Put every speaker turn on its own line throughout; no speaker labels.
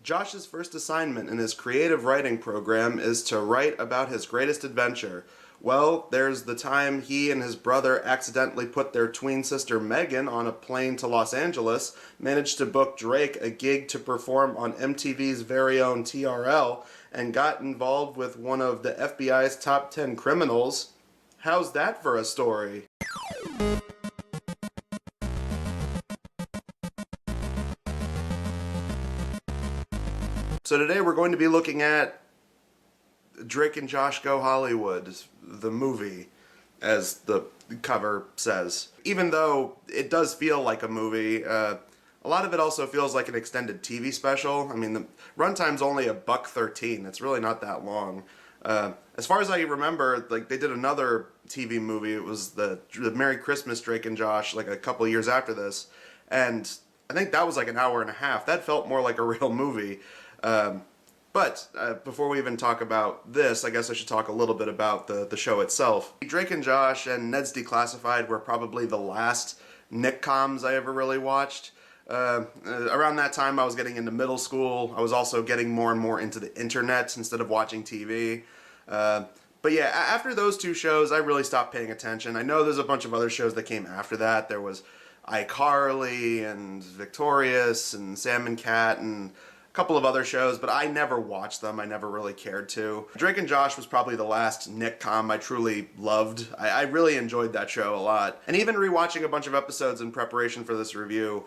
Josh's first assignment in his creative writing program is to write about his greatest adventure. Well, there's the time he and his brother accidentally put their twin sister Megan on a plane to Los Angeles, managed to book Drake a gig to perform on MTV's very own TRL, and got involved with one of the FBI's top 10 criminals. How's that for a story? So today we're going to be looking at Drake and Josh Go Hollywood, the movie, as the cover says. Even though it does feel like a movie, a lot of it also feels like an extended TV special. I mean, the runtime's only $1:13. It's really not that long. As far as I remember, like they did another TV movie. It was the Merry Christmas Drake and Josh, like a couple years after this, and I think that was like an hour and a half. That felt more like a real movie. But before we even talk about this, I guess I should talk a little bit about the show itself. Drake and Josh and Ned's Declassified were probably the last Nick coms I ever really watched. Around that time I was getting into middle school. I was also getting more and more into the internet instead of watching TV. But yeah, after those two shows I really stopped paying attention. I know there's a bunch of other shows that came after that. There was iCarly and Victorious and Sam and Cat and couple of other shows, but I never watched them. I never really cared to. Drake and Josh was probably the last Nick com I truly loved. I really enjoyed that show a lot. And even rewatching a bunch of episodes in preparation for this review,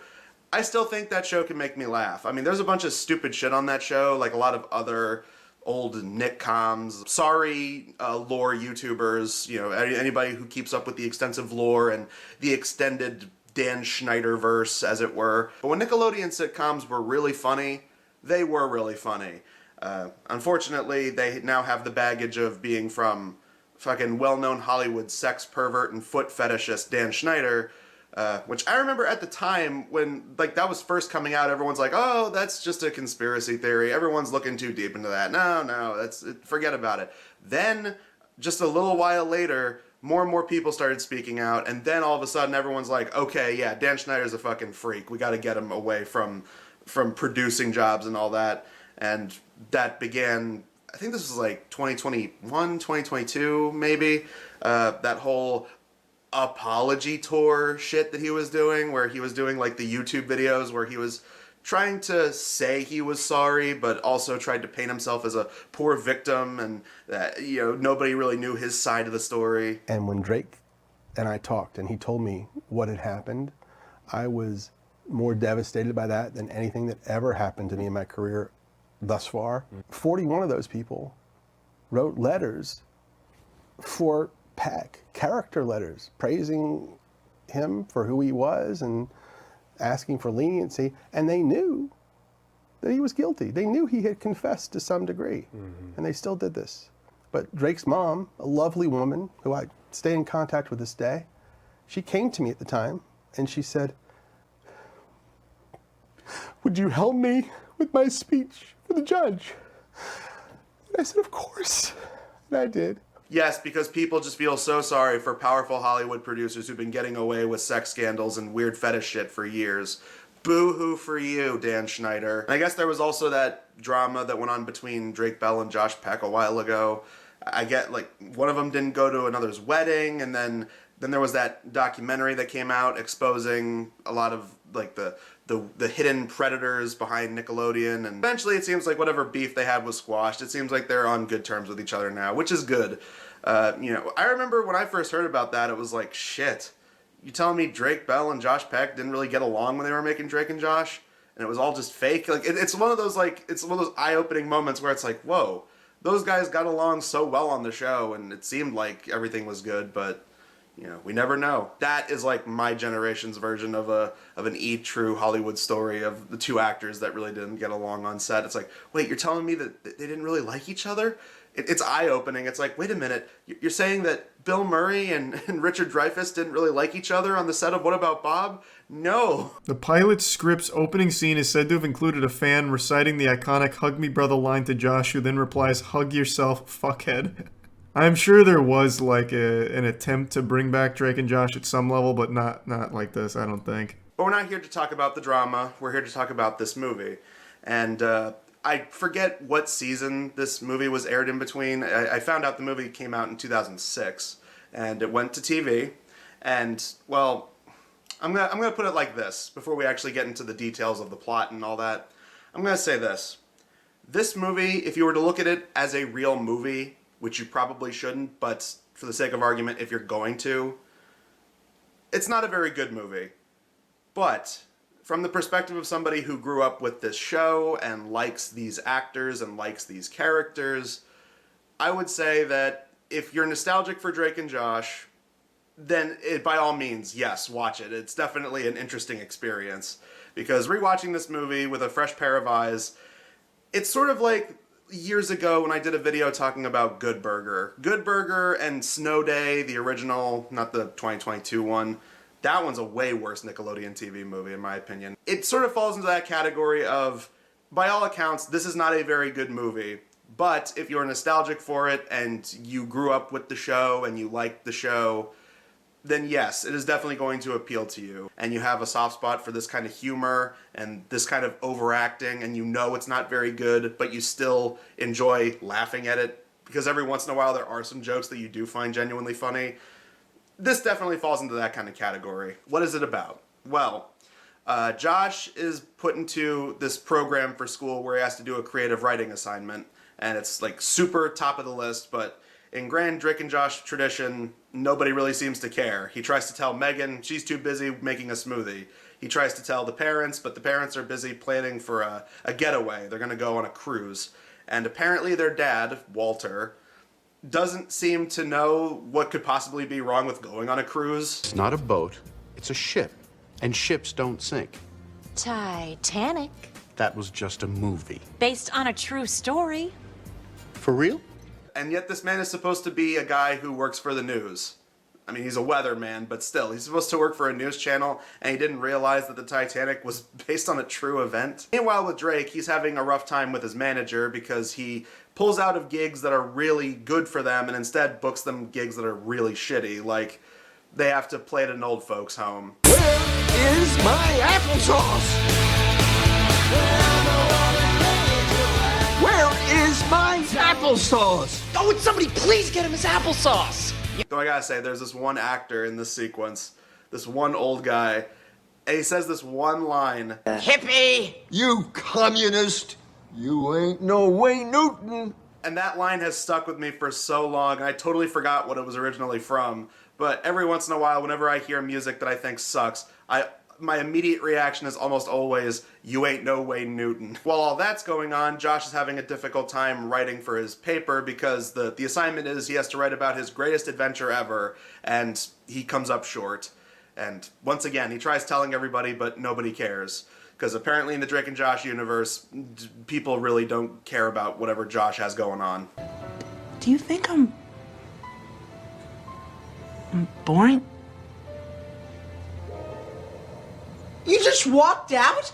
I still think that show can make me laugh. I mean, there's a bunch of stupid shit on that show, like a lot of other old Nick coms. Sorry, lore YouTubers, you know, anybody who keeps up with the extensive lore and the extended Dan Schneider-verse, as it were. But when Nickelodeon sitcoms were really funny, they were really funny. Unfortunately, they now have the baggage of being from fucking well-known Hollywood sex pervert and foot fetishist Dan Schneider, which I remember at the time when like that was first coming out, everyone's like, oh, that's just a conspiracy theory. Everyone's looking too deep into that. No, forget about it. Then, just a little while later, more and more people started speaking out, and then all of a sudden everyone's like, okay, yeah, Dan Schneider's a fucking freak. We gotta get him away from producing jobs and all that. And that began, I think this was like 2021, 2022 maybe, that whole apology tour shit that he was doing, where he was doing like the YouTube videos where he was trying to say he was sorry, but also tried to paint himself as a poor victim, and that, you know, nobody really knew his side of the story.
And when Drake and I talked and he told me what had happened, I was more devastated by that than anything that ever happened to me in my career thus far. 41 of those people wrote letters for Peck, character letters, praising him for who he was and asking for leniency, and they knew that he was guilty. They knew he had confessed to some degree, and they still did this. But Drake's mom, a lovely woman who I stay in contact with this day, she came to me at the time and she said, would you help me with my speech for the judge? And I said, of course. And I did.
Yes, because people just feel so sorry for powerful Hollywood producers who've been getting away with sex scandals and weird fetish shit for years. Boo-hoo for you, Dan Schneider. And I guess there was also that drama that went on between Drake Bell and Josh Peck a while ago. I get, like, one of them didn't go to another's wedding, and then there was that documentary that came out exposing a lot of, like, the hidden predators behind Nickelodeon, and eventually it seems like whatever beef they had was squashed. It seems like they're on good terms with each other now, which is good. You know, I remember when I first heard about that, it was like, shit, you telling me Drake Bell and Josh Peck didn't really get along when they were making Drake and Josh, and it was all just fake? Like, it's one of those eye-opening moments where it's like, whoa, those guys got along so well on the show, and it seemed like everything was good, but you know, we never know. That is like my generation's version of an true Hollywood story of the two actors that really didn't get along on set. It's like, wait, you're telling me that they didn't really like each other? It's eye-opening. It's like, wait a minute, you're saying that Bill Murray and Richard Dreyfuss didn't really like each other on the set of What About Bob? No.
The pilot script's opening scene is said to have included a fan reciting the iconic "Hug Me Brother" line to Josh, who then replies, "Hug yourself, fuckhead." I'm sure there was like an attempt to bring back Drake and Josh at some level, but not like this, I don't think.
But we're not here to talk about the drama. We're here to talk about this movie. And I forget what season this movie was aired in between. I found out the movie came out in 2006, and it went to TV. And, well, I'm gonna put it like this, before we actually get into the details of the plot and all that. I'm gonna say this. This movie, if you were to look at it as a real movie, which you probably shouldn't, but for the sake of argument, if you're going to, it's not a very good movie. But from the perspective of somebody who grew up with this show and likes these actors and likes these characters, I would say that if you're nostalgic for Drake and Josh, then by all means, yes, watch it. It's definitely an interesting experience. Because rewatching this movie with a fresh pair of eyes, it's sort of like years ago when I did a video talking about Good Burger. Good Burger and Snow Day, the original, not the 2022 one, that one's a way worse Nickelodeon TV movie, in my opinion. It sort of falls into that category of, by all accounts, this is not a very good movie. But if you're nostalgic for it and you grew up with the show and you liked the show, then yes, it is definitely going to appeal to you. And you have a soft spot for this kind of humor and this kind of overacting, and you know it's not very good, but you still enjoy laughing at it, because every once in a while there are some jokes that you do find genuinely funny. This definitely falls into that kind of category. What is it about? Well, Josh is put into this program for school where he has to do a creative writing assignment, and it's like super top of the list, but in grand Drake and Josh tradition, nobody really seems to care. He tries to tell Megan she's too busy making a smoothie. He tries to tell the parents, but the parents are busy planning for a getaway. They're going to go on a cruise. And apparently their dad, Walter, doesn't seem to know what could possibly be wrong with going on a cruise.
It's not a boat, it's a ship. And ships don't sink.
Titanic.
That was just a movie.
Based on a true story.
For real?
And yet this man is supposed to be a guy who works for the news. I mean, he's a weatherman, but still, he's supposed to work for a news channel, and he didn't realize that the Titanic was based on a true event. Meanwhile, with Drake, he's having a rough time with his manager because he pulls out of gigs that are really good for them and instead books them gigs that are really shitty, like they have to play at an old folks' home.
Where is my applesauce? Where is my applesauce?
Oh, would somebody please get him his applesauce?
So I gotta say, there's this one actor in this sequence, this one old guy, and he says this one line.
Hippie!
You communist! You ain't no Wayne Newton!
And that line has stuck with me for so long, and I totally forgot what it was originally from. But every once in a while, whenever I hear music that I think sucks, my immediate reaction is almost always, you ain't no Wayne Newton. While all that's going on, Josh is having a difficult time writing for his paper because the assignment is he has to write about his greatest adventure ever, and he comes up short. And once again, he tries telling everybody, but nobody cares. Because apparently in the Drake and Josh universe, people really don't care about whatever Josh has going on.
Do you think I'm boring?
You just walked out?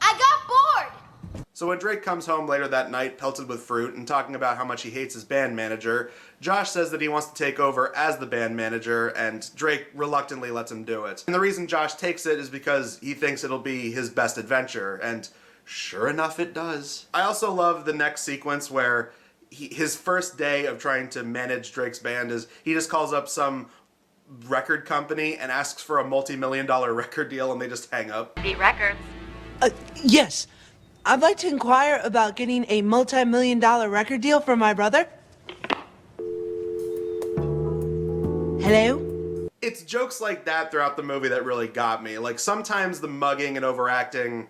I got bored!
So when Drake comes home later that night, pelted with fruit, and talking about how much he hates his band manager, Josh says that he wants to take over as the band manager, and Drake reluctantly lets him do it. And the reason Josh takes it is because he thinks it'll be his best adventure, and sure enough it does. I also love the next sequence where his first day of trying to manage Drake's band is he just calls up some record company and asks for a multi-million-dollar record deal, and they just hang up.
Beat records.
Yes. I'd like to inquire about getting a multi-million-dollar record deal for my brother. Hello?
It's jokes like that throughout the movie that really got me. Like, sometimes the mugging and overacting,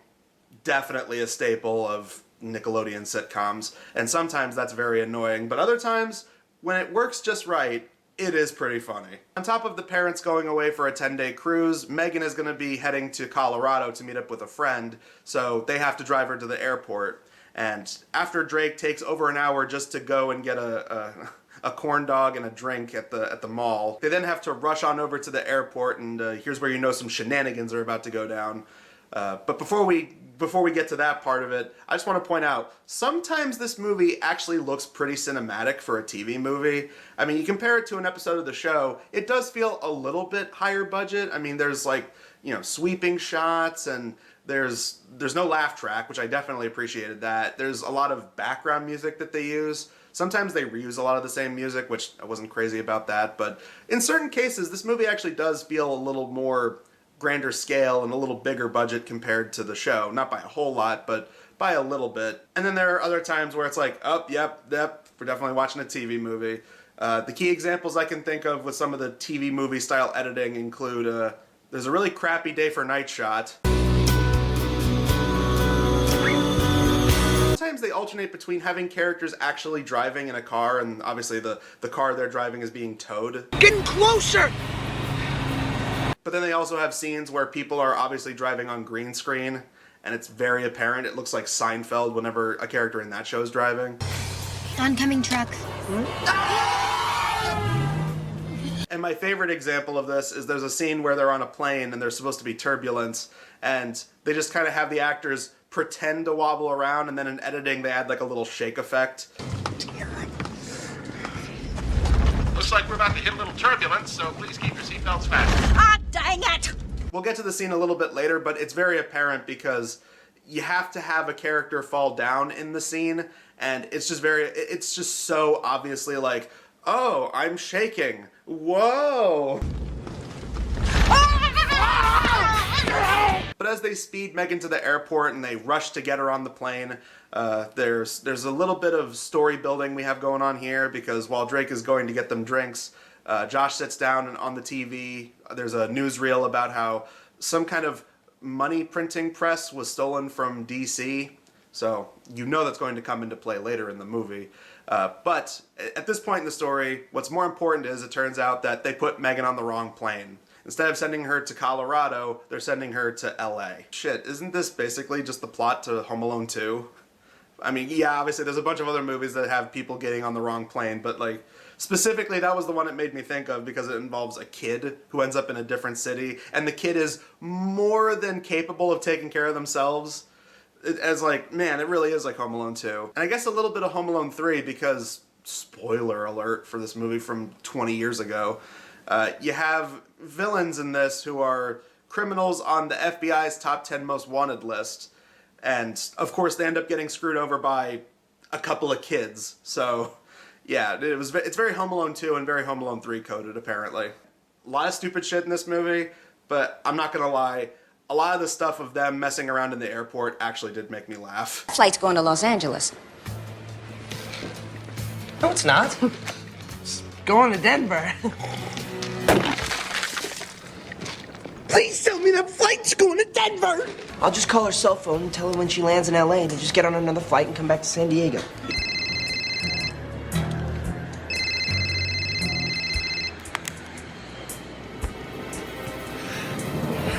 definitely a staple of Nickelodeon sitcoms, and sometimes that's very annoying, but other times, when it works just right, it is pretty funny. On top of the parents going away for a 10-day cruise, Megan is going to be heading to Colorado to meet up with a friend, so they have to drive her to the airport. And after Drake takes over an hour just to go and get a corn dog and a drink at the mall, they then have to rush on over to the airport, and here's where you know some shenanigans are about to go down. But before we get to that part of it, I just want to point out, sometimes this movie actually looks pretty cinematic for a TV movie. I mean, you compare it to an episode of the show, it does feel a little bit higher budget. I mean, there's like, you know, sweeping shots and There's no laugh track, which I definitely appreciated that. There's a lot of background music that they use. Sometimes they reuse a lot of the same music, which I wasn't crazy about that. But in certain cases, this movie actually does feel a little more grander scale and a little bigger budget compared to the show. Not by a whole lot, but by a little bit. And then there are other times where it's like, oh, yep, we're definitely watching a TV movie. The key examples I can think of with some of the TV movie style editing include, there's a really crappy Day for Night shot. Sometimes they alternate between having characters actually driving in a car, and obviously the car they're driving is being towed.
Getting closer!
But then they also have scenes where people are obviously driving on green screen, and it's very apparent. It looks like Seinfeld whenever a character in that show is driving.
Oncoming truck.
And my favorite example of this is there's a scene where they're on a plane and there's supposed to be turbulence, and they just kind of have the actors pretend to wobble around, and then in editing they add like a little shake effect.
Looks like we're about to hit a little turbulence, so please keep your seatbelts fastened.
Ah, dang it!
We'll get to the scene a little bit later, but it's very apparent because you have to have a character fall down in the scene, and it's just so obviously like, oh, I'm shaking. Whoa! But as they speed Megan to the airport and they rush to get her on the plane, there's a little bit of story building we have going on here, because while Drake is going to get them drinks, Josh sits down and on the TV there's a newsreel about how some kind of money printing press was stolen from DC. So you know that's going to come into play later in the movie. But at this point in the story, what's more important is it turns out that they put Megan on the wrong plane. Instead of sending her to Colorado, they're sending her to LA. Shit, isn't this basically just the plot to Home Alone 2? I mean, yeah, obviously there's a bunch of other movies that have people getting on the wrong plane, but like, specifically that was the one it made me think of because it involves a kid who ends up in a different city, and the kid is more than capable of taking care of themselves. As like, man, it really is like Home Alone 2. And I guess a little bit of Home Alone 3 because, spoiler alert for this movie from 20 years ago, you have villains in this who are criminals on the FBI's top 10 most wanted list. And, of course, they end up getting screwed over by a couple of kids. So, yeah, it's very Home Alone 2 and very Home Alone 3 coded, apparently. A lot of stupid shit in this movie, but I'm not gonna lie, a lot of the stuff of them messing around in the airport actually did make me laugh.
Flight's going to Los Angeles.
No, it's not. It's going to Denver. Please tell me that flight's going to Denver! I'll just call her cell phone and tell her when she lands in LA to just get on another flight and come back to San Diego.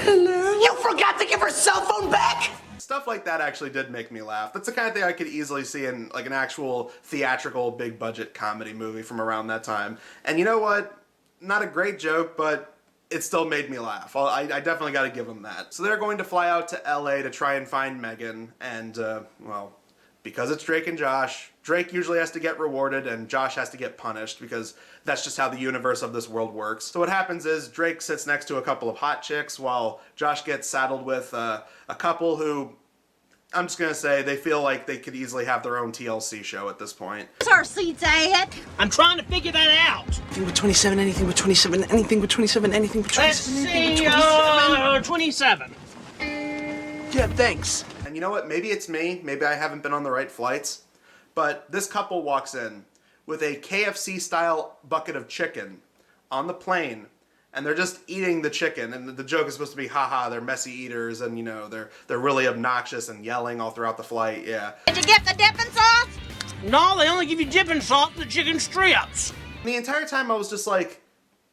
Hello? You forgot to give her cell phone back?
Stuff like that actually did make me laugh. That's the kind of thing I could easily see in like an actual theatrical big budget comedy movie from around that time. And you know what? Not a great joke, but it still made me laugh. I definitely got to give them that. So they're going to fly out to LA to try and find Megan, and well, because it's Drake and Josh, Drake usually has to get rewarded and Josh has to get punished because that's just how the universe of this world works. So what happens is Drake sits next to a couple of hot chicks while Josh gets saddled with a couple who, I'm just gonna say, they feel like they could easily have their own TLC show at this point.
Where's our seats at?
I'm trying to figure that out. Anything with 27, anything with 27, anything with 27, anything with 27, anything with 27. 27. Yeah, thanks.
And you know what? Maybe it's me. Maybe I haven't been on the right flights. But this couple walks in with a KFC-style bucket of chicken on the plane, and they're just eating the chicken. And the joke is supposed to be, haha, they're messy eaters, and you know, they're really obnoxious and yelling all throughout the flight. Yeah.
Did you get the dipping sauce?
No, they only give you dipping sauce and the chicken strips.
The entire time I was just like,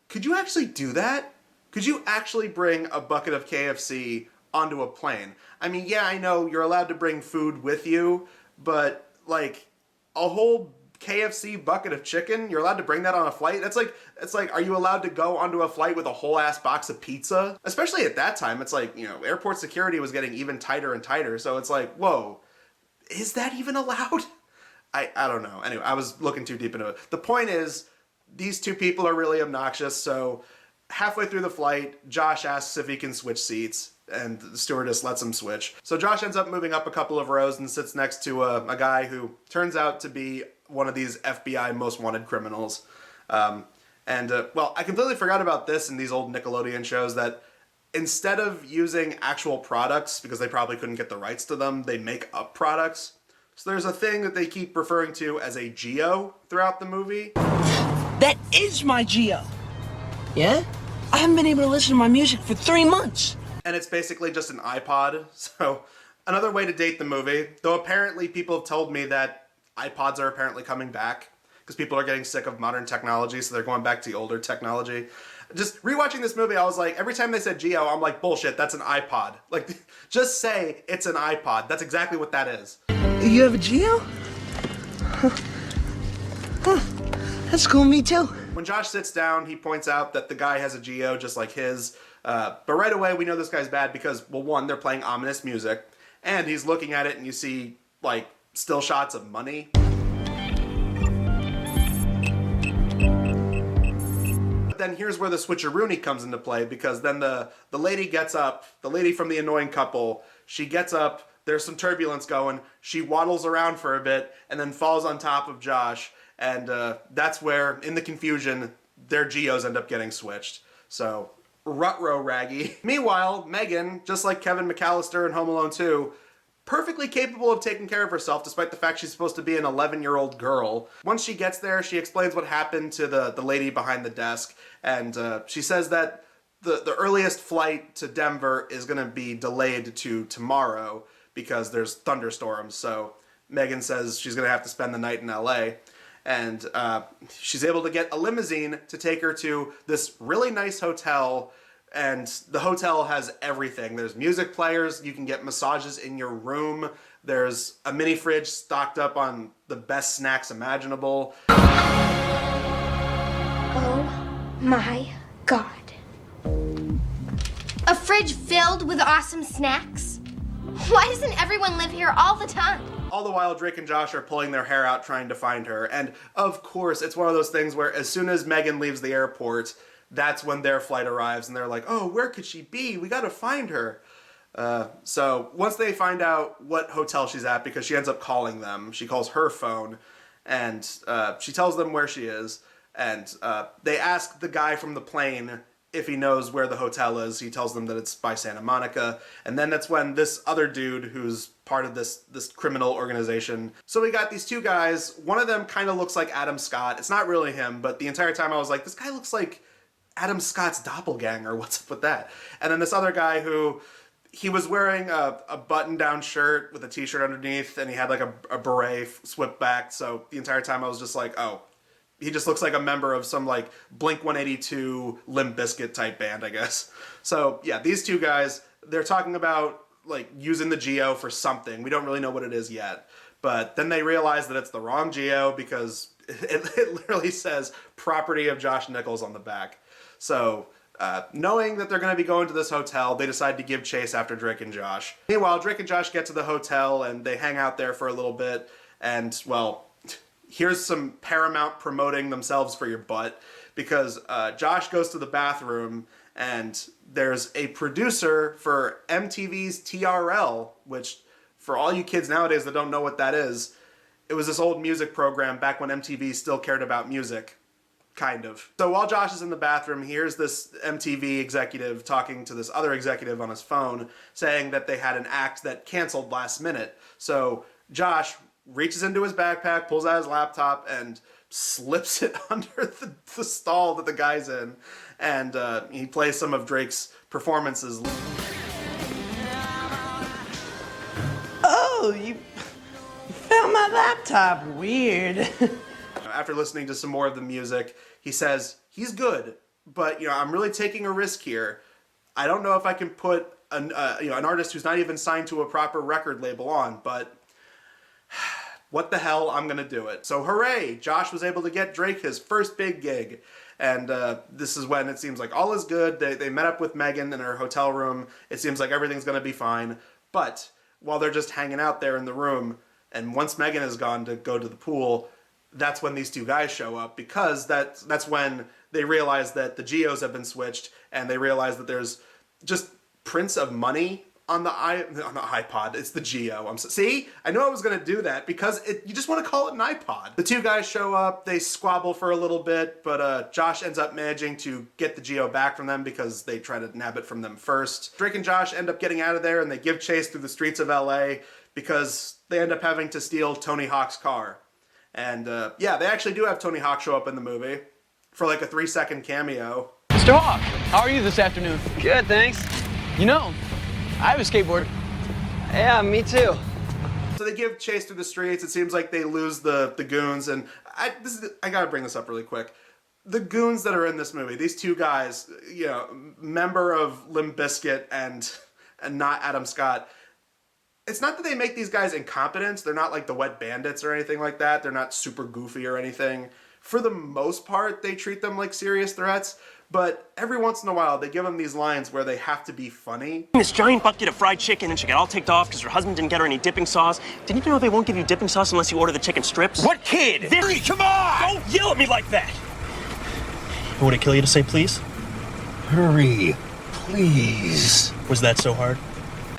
could you actually do that? Could you actually bring a bucket of KFC onto a plane? I mean, yeah, I know you're allowed to bring food with you, but like a whole KFC bucket of chicken, you're allowed to bring that on a flight? It's like, are you allowed to go onto a flight with a whole ass box of pizza? Especially at that time, it's like, you know, airport security was getting even tighter and tighter, so it's like, whoa, is that even allowed? I don't know. Anyway, I was looking too deep into it. The point is, these two people are really obnoxious, so halfway through the flight, Josh asks if he can switch seats. and the stewardess lets him switch. So Josh ends up moving up a couple of rows and sits next to a guy who turns out to be one of these FBI most wanted criminals. Well, I completely forgot about this in these old Nickelodeon shows, that instead of using actual products, because they probably couldn't get the rights to them, they make up products. So there's a thing that they keep referring to as a Geo throughout the movie.
That is my Geo. Yeah? I haven't been able to listen to my music for 3 months.
And it's basically just an iPod. So another way to date the movie, though apparently people have told me that iPods are apparently coming back because people are getting sick of modern technology, so they're going back to the older technology. Just rewatching this movie, I was like, every time they said Geo, I'm like, bullshit, that's an iPod. Like, just say it's an iPod. That's exactly what that is.
You have a Geo? Huh. That's cool, me too.
When Josh sits down, he points out that the guy has a Geo just like his. But right away, we know this guy's bad because, well, one, they're playing ominous music, and he's looking at it and you see, like, still shots of money. But then here's where the switcheroony comes into play, because then the lady gets up, the lady from the annoying couple, she gets up, there's some turbulence going, she waddles around for a bit, and then falls on top of Josh, and that's where, in the confusion, their Geos end up getting switched. So, rut-row raggy. Meanwhile, Megan, just like Kevin McAllister in Home Alone 2, perfectly capable of taking care of herself despite the fact she's supposed to be an 11-year-old girl. Once she gets there, she explains what happened to the lady behind the desk, and she says that the earliest flight to Denver is going to be delayed to tomorrow because there's thunderstorms. So Megan says she's going to have to spend the night in LA. And she's able to get a limousine to take her to this really nice hotel, and the hotel has everything. There's music players, you can get massages in your room, there's a mini fridge stocked up on the best snacks imaginable.
Oh my God. A fridge filled with awesome snacks? Why doesn't everyone live here all the time?
All the while, Drake and Josh are pulling their hair out trying to find her. And of course, it's one of those things where as soon as Megan leaves the airport, that's when their flight arrives and they're like, oh, where could she be? We gotta find her. So once they find out what hotel she's at, because she ends up calling them, she calls her phone and she tells them where she is. And they ask the guy from the plane if he knows where the hotel is. He tells them that it's by Santa Monica. And then that's when this other dude who's part of this criminal organization. So we got these two guys. One of them kind of looks like Adam Scott. It's not really him, but the entire time I was like, this guy looks like Adam Scott's doppelganger. What's up with that? And then this other guy who, he was wearing a button-down shirt with a t-shirt underneath, and he had like a beret swept back. So the entire time I was just like, oh, he just looks like a member of some like Blink-182 Limp Bizkit type band, I guess. So yeah, these two guys, they're talking about like using the Geo for something. We don't really know what it is yet. But then they realize that it's the wrong Geo because it literally says property of Josh Nichols on the back. So knowing that they're going to be going to this hotel, they decide to give chase after Drake and Josh. Meanwhile, Drake and Josh get to the hotel and they hang out there for a little bit. And well, here's some Paramount promoting themselves for your butt, because Josh goes to the bathroom and there's a producer for MTV's TRL, which for all you kids nowadays that don't know what that is, it was this old music program back when MTV still cared about music, kind of. So while Josh is in the bathroom, here's this MTV executive talking to this other executive on his phone saying that they had an act that canceled last minute. So Josh reaches into his backpack, pulls out his laptop, and slips it under the stall that the guy's in. And he plays some of Drake's performances.
Oh, you found my laptop. Weird.
After listening to some more of the music, he says, he's good, but I'm really taking a risk here. I don't know if I can put an artist who's not even signed to a proper record label on, but what the hell, I'm gonna do it. So hooray, Josh was able to get Drake his first big gig. And this is when it seems like all is good. They met up with Megan in her hotel room. It seems like everything's gonna be fine. But while they're just hanging out there in the room, and once Megan is gone to go to the pool, that's when these two guys show up, because that's when they realize that the Geos have been switched, and they realize that there's just prints of money on the iPod. It's the Geo. See, I knew I was gonna do that because you just want to call it an iPod. The two guys show up. They squabble for a little bit, but Josh ends up managing to get the Geo back from them because they try to nab it from them first. Drake and Josh end up getting out of there, and they give chase through the streets of LA because they end up having to steal Tony Hawk's car. And yeah, they actually do have Tony Hawk show up in the movie for like a 3-second cameo.
Mr. Hawk, how are you this afternoon? Good, thanks. You know, I have a skateboard. Yeah, me too.
So they give chase through the streets. It seems like they lose the goons, and I gotta bring this up really quick. The goons that are in this movie, these two guys, you know, member of Limp Bizkit and not Adam Scott. It's not that they make these guys incompetent. They're not like the Wet Bandits or anything like that. They're not super goofy or anything. For the most part, they treat them like serious threats. But every once in a while, they give them these lines where they have to be funny.
This giant bucket of fried chicken, and she got all ticked off because her husband didn't get her any dipping sauce. Didn't you know they won't give you dipping sauce unless you order the chicken strips? What kid? Hurry, come on! Don't yell at me like that! Would it kill you to say please?
Hurry, please.
Was that so hard?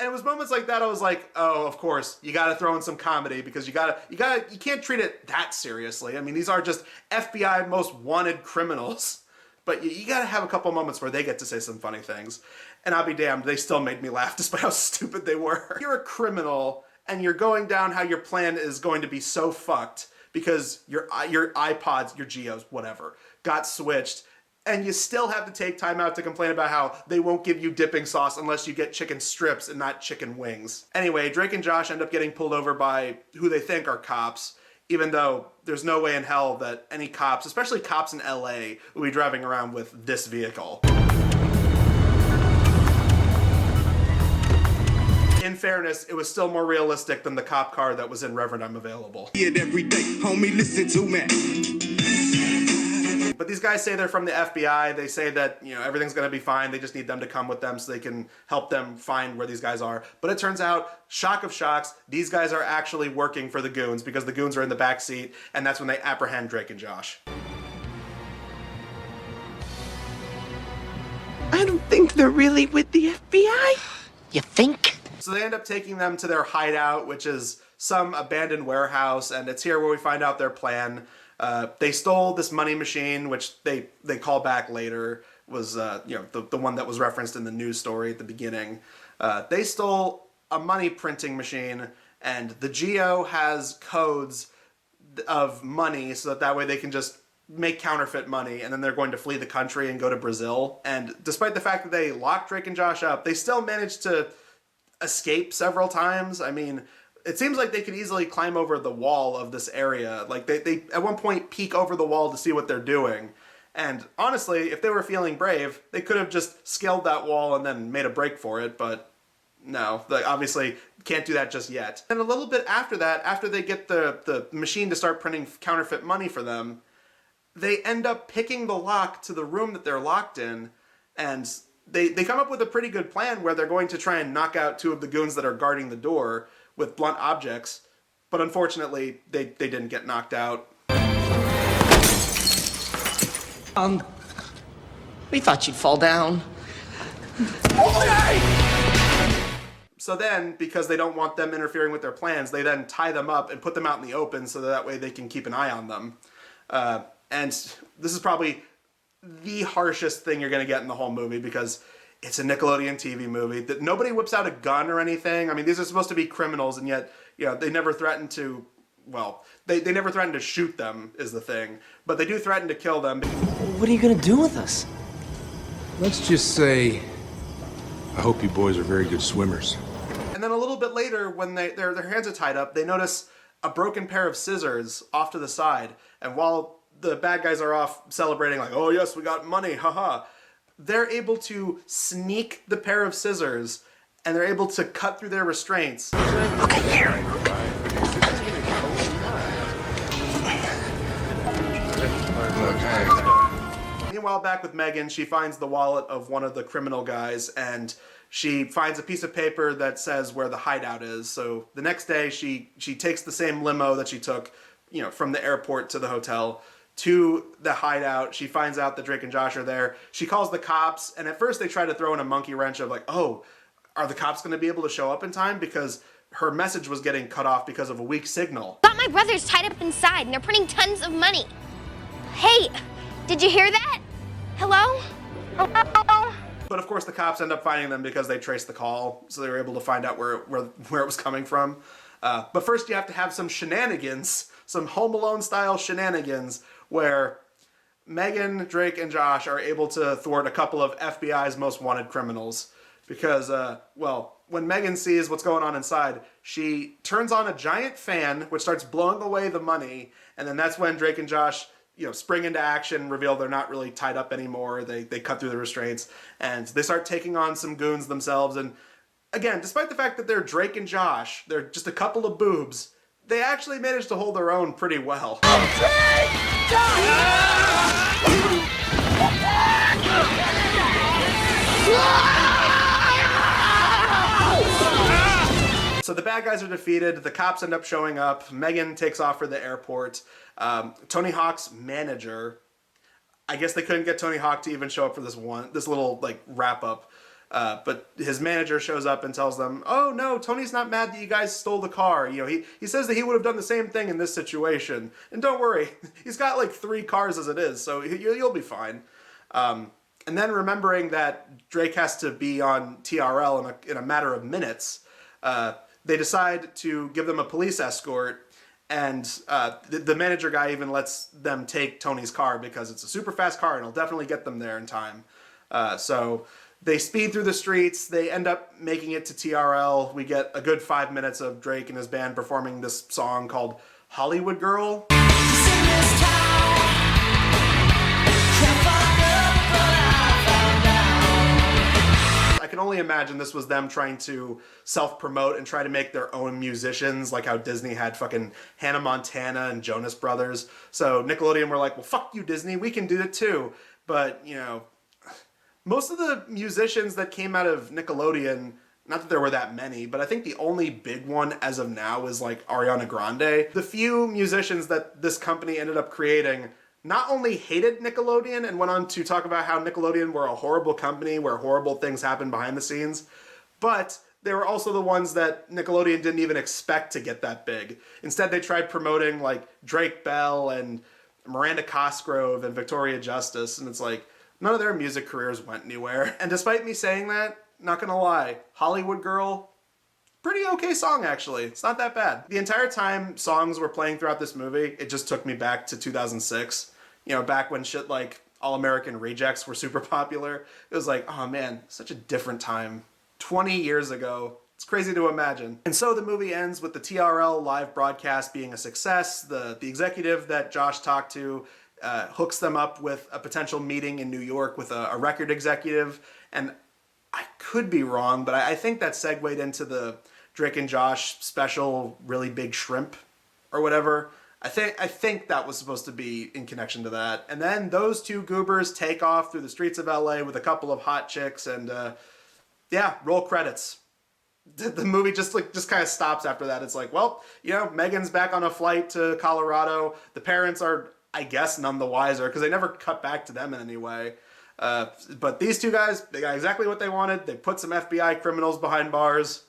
And it was moments like that I was like, oh, of course, you gotta throw in some comedy because you can't treat it that seriously. I mean, these are just FBI most wanted criminals. But you gotta have a couple moments where they get to say some funny things. And I'll be damned, they still made me laugh despite how stupid they were. You're a criminal, and you're going down how your plan is going to be so fucked because your iPods, your Geos, whatever, got switched, and you still have to take time out to complain about how they won't give you dipping sauce unless you get chicken strips and not chicken wings. Anyway, Drake and Josh end up getting pulled over by who they think are cops, even though there's no way in hell that any cops, especially cops in LA, will be driving around with this vehicle. In fairness, it was still more realistic than the cop car that was in Reverend I'm Available.
Every day, homie, listen to me.
But these guys say they're from the FBI. They say that, you know, everything's going to be fine. They just need them to come with them so they can help them find where these guys are. But it turns out, shock of shocks, these guys are actually working for the goons because the goons are in the back seat, and that's when they apprehend Drake and Josh.
I don't think they're really with the FBI.
You think?
So they end up taking them to their hideout, which is some abandoned warehouse, and it's here where we find out their plan. They stole this money machine, which they call back later, was you know, the one that was referenced in the news story at the beginning. They stole a money printing machine, and the Geo has codes of money so that way they can just make counterfeit money, and then they're going to flee the country and go to Brazil. And despite the fact that they locked Drake and Josh up, they still managed to escape several times. I mean, it seems like they could easily climb over the wall of this area. Like, they at one point peek over the wall to see what they're doing. And honestly, if they were feeling brave, they could have just scaled that wall and then made a break for it, but no, they obviously can't do that just yet. And a little bit after that, after they get the machine to start printing counterfeit money for them, they end up picking the lock to the room that they're locked in, and they come up with a pretty good plan where they're going to try and knock out two of the goons that are guarding the door with blunt objects, but unfortunately, they didn't get knocked out.
We thought you'd fall down.
So then, because they don't want them interfering with their plans, they then tie them up and put them out in the open so that way they can keep an eye on them. And this is probably the harshest thing you're going to get in the whole movie because it's a Nickelodeon TV movie. That nobody whips out a gun or anything. I mean, these are supposed to be criminals, and yet, you know, they never threaten to, well, they never threaten to shoot them is the thing. But they do threaten to kill them.
What are you gonna do with us?
Let's just say, I hope you boys are very good swimmers.
And then a little bit later, when their hands are tied up, they notice a broken pair of scissors off to the side. And while the bad guys are off celebrating like, oh yes, we got money, haha, they're able to sneak the pair of scissors and they're able to cut through their restraints.
Okay, here.
Meanwhile, back with Megan, she finds the wallet of one of the criminal guys, and she finds a piece of paper that says where the hideout is. So the next day, she takes the same limo that she took, you know, from the airport to the hotel to the hideout. She finds out that Drake and Josh are there. She calls the cops, and at first they try to throw in a monkey wrench of like, oh, are the cops going to be able to show up in time? Because her message was getting cut off because of a weak signal.
Got my brothers tied up inside and they're printing tons of money. Hey, did you hear that? Hello? Hello?
But of course the cops end up finding them because they traced the call, so they were able to find out where it was coming from. But first you have to have some shenanigans, some Home Alone style shenanigans, where Megan, Drake, and Josh are able to thwart a couple of FBI's most wanted criminals. Because, well, when Megan sees what's going on inside, she turns on a giant fan, which starts blowing away the money, and then that's when Drake and Josh, spring into action, reveal they're not really tied up anymore. They cut through the restraints, and they start taking on some goons themselves. And again, despite the fact that they're Drake and Josh, they're just a couple of boobs, they actually managed to hold their own pretty well. So the bad guys are defeated, the cops end up showing up, Megan takes off for the airport. Tony Hawk's manager, I guess they couldn't get Tony Hawk to even show up for this little like wrap up. But his manager shows up and tells them, oh no, Tony's not mad that you guys stole the car. He says that he would have done the same thing in this situation. And don't worry, he's got like 3 cars as it is, so you'll be fine. And then remembering that Drake has to be on TRL in a matter of minutes, they decide to give them a police escort, and the manager guy even lets them take Tony's car because it's a super fast car and it'll definitely get them there in time. So they speed through the streets, they end up making it to TRL. We get a good 5 minutes of Drake and his band performing this song called Hollywood Girl. I can only imagine this was them trying to self-promote and try to make their own musicians, like how Disney had fucking Hannah Montana and Jonas Brothers. So Nickelodeon were like, well, fuck you, Disney, we can do it too. But, most of the musicians that came out of Nickelodeon, not that there were that many, but I think the only big one as of now is like Ariana Grande. The few musicians that this company ended up creating not only hated Nickelodeon and went on to talk about how Nickelodeon were a horrible company where horrible things happened behind the scenes, but they were also the ones that Nickelodeon didn't even expect to get that big. Instead, they tried promoting like Drake Bell and Miranda Cosgrove and Victoria Justice, and it's like, none of their music careers went anywhere. And despite me saying that, not gonna lie, Hollywood Girl, pretty okay song actually. It's not that bad. The entire time songs were playing throughout this movie, it just took me back to 2006. Back when shit like All American Rejects were super popular. It was like, oh man, such a different time. 20 years ago. It's crazy to imagine. And so the movie ends with the TRL live broadcast being a success. The executive that Josh talked to hooks them up with a potential meeting in New York with a record executive. And I could be wrong, but I think that segued into the Drake and Josh special Really Big Shrimp or whatever. I think that was supposed to be in connection to that. And then those two goobers take off through the streets of LA with a couple of hot chicks, and yeah, roll credits. The movie just kind of stops after that. It's like, well, Megan's back on a flight to Colorado. The parents are, I guess, none the wiser because they never cut back to them in any way. But these two guys, they got exactly what they wanted. They put some FBI criminals behind bars.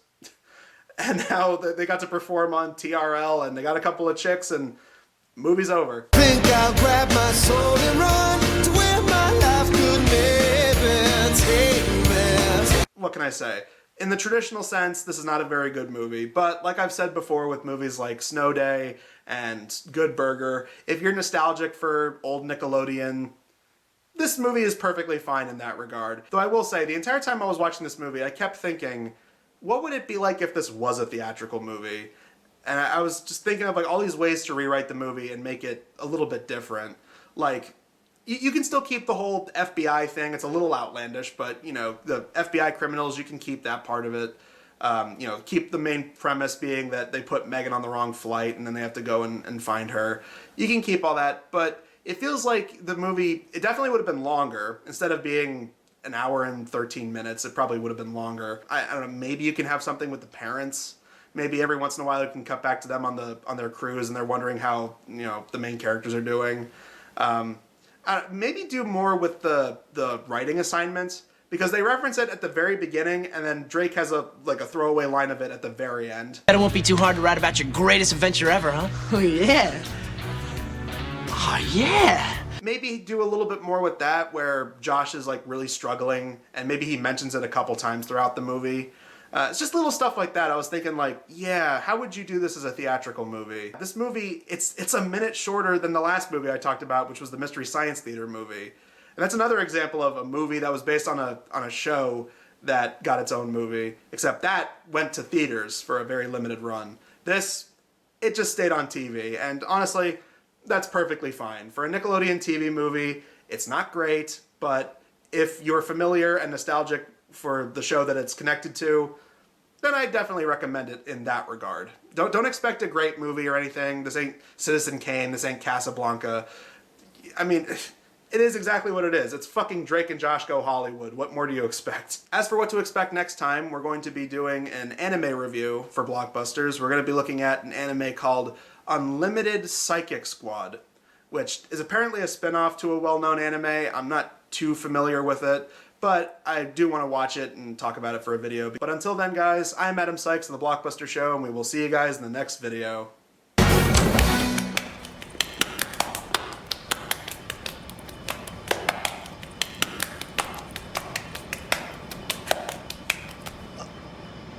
And now they got to perform on TRL, and they got a couple of chicks, and movie's over.
Think I'll grab my soul and run to where my life could maybe take me.
What can I say? In the traditional sense, this is not a very good movie, but like I've said before with movies like Snow Day and Good Burger, if you're nostalgic for old Nickelodeon, this movie is perfectly fine in that regard. Though I will say, the entire time I was watching this movie, I kept thinking, what would it be like if this was a theatrical movie? And I was just thinking of like all these ways to rewrite the movie and make it a little bit different. Like, you can still keep the whole FBI thing. It's a little outlandish, but, the FBI criminals, you can keep that part of it. Keep the main premise being that they put Megan on the wrong flight and then they have to go and find her. You can keep all that, but it feels like the movie, it definitely would have been longer. Instead of being an hour and 13 minutes, it probably would have been longer. I don't know, maybe you can have something with the parents. Maybe every once in a while you can cut back to them on their cruise and they're wondering how, the main characters are doing. Maybe do more with the writing assignments, because they reference it at the very beginning, and then Drake has a throwaway line of it at the very end.
Bet it won't be too hard to write about your greatest adventure ever, huh? Oh, yeah. Oh, yeah.
Maybe do a little bit more with that, where Josh is like really struggling, and maybe he mentions it a couple times throughout the movie. It's just little stuff like that. I was thinking like, yeah, how would you do this as a theatrical movie? This movie, it's a minute shorter than the last movie I talked about, which was the Mystery Science Theater movie. And that's another example of a movie that was based on a show that got its own movie, except that went to theaters for a very limited run. This, it just stayed on TV, and honestly, that's perfectly fine. For a Nickelodeon TV movie, it's not great, but if you're familiar and nostalgic for the show that it's connected to, then I definitely recommend it in that regard. Don't expect a great movie or anything. This ain't Citizen Kane, this ain't Casablanca. I mean, it is exactly what it is. It's fucking Drake and Josh Go Hollywood. What more do you expect? As for what to expect next time, we're going to be doing an anime review for Blockbusters. We're going to be looking at an anime called Unlimited Psychic Squad, which is apparently a spin-off to a well-known anime. I'm not too familiar with it, but I do want to watch it and talk about it for a video. But until then, guys, I'm Adam Sykes of the Blockbuster Show, and we will see you guys in the next video.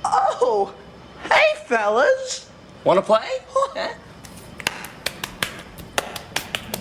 Oh, hey, fellas.
Want to play?